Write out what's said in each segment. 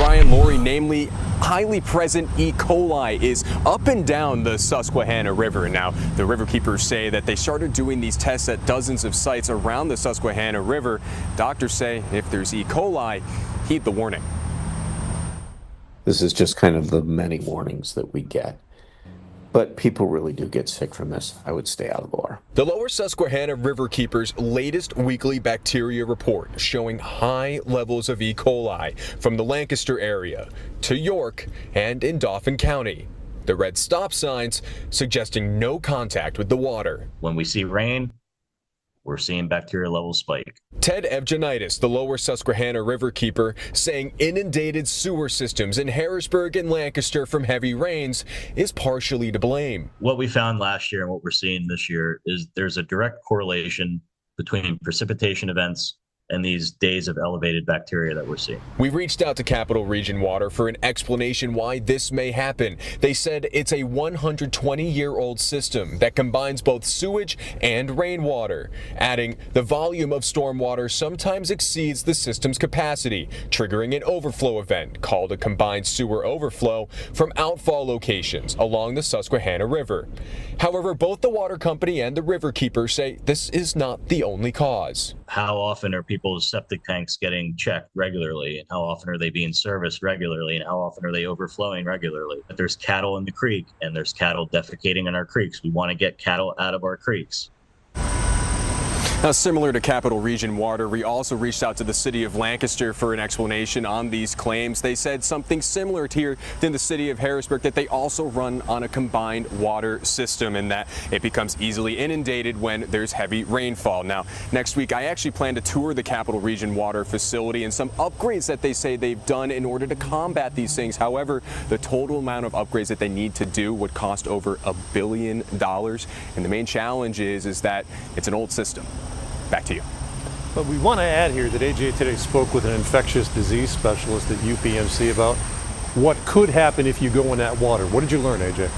Brian, Lori, namely highly present E. coli is up and down the Susquehanna River. Now, the riverkeepers say that they started doing these tests at dozens of sites around the Susquehanna River. Doctors say if there's E. coli, heed the warning. This is just kind of the many warnings that we get. But people really do get sick from this. I would stay out of the water. The Lower Susquehanna Riverkeepers' latest weekly bacteria report showing high levels of E. coli from the Lancaster area to York and in Dauphin County. The red stop signs suggesting no contact with the water. When we see rain, we're seeing bacteria levels spike. Ted Evgenitis, the Lower Susquehanna Riverkeeper, saying inundated sewer systems in Harrisburg and Lancaster from heavy rains is partially to blame. What we found last year and what we're seeing this year is there's a direct correlation between precipitation events and these days of elevated bacteria that we're seeing. We reached out to Capital Region Water for an explanation why this may happen. They said it's a 120-year-old system that combines both sewage and rainwater, adding the volume of stormwater sometimes exceeds the system's capacity, triggering an overflow event called a combined sewer overflow from outfall locations along the Susquehanna River. However, both the water company and the riverkeeper say this is not the only cause. How often are people's septic tanks getting checked regularly, and how often are they being serviced regularly, and how often are they overflowing regularly? If there's cattle in the creek and there's cattle defecating in our creeks, we want to get cattle out of our creeks. Now, similar to Capital Region Water, we also reached out to the city of Lancaster for an explanation on these claims. They said something similar here than the city of Harrisburg, that they also run on a combined water system and that it becomes easily inundated when there's heavy rainfall. Now, next week, I actually plan to tour the Capital Region Water facility and some upgrades that they say they've done in order to combat these things. However, the total amount of upgrades that they need to do would cost over $1 billion. And the main challenge is that it's an old system. Back to you. But we want to add here that AJ today spoke with an infectious disease specialist at UPMC about what could happen if you go in that water. What did you learn, AJ?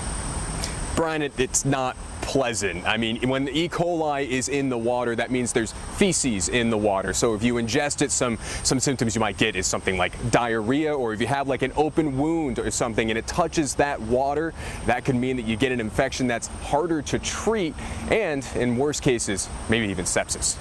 Brian, it's not pleasant. I mean, when the E. coli is in the water, that means there's feces in the water. So if you ingest it, some symptoms you might get is something like diarrhea, or if you have like an open wound or something and it touches that water, that could mean that you get an infection that's harder to treat and, in worst cases, maybe even sepsis.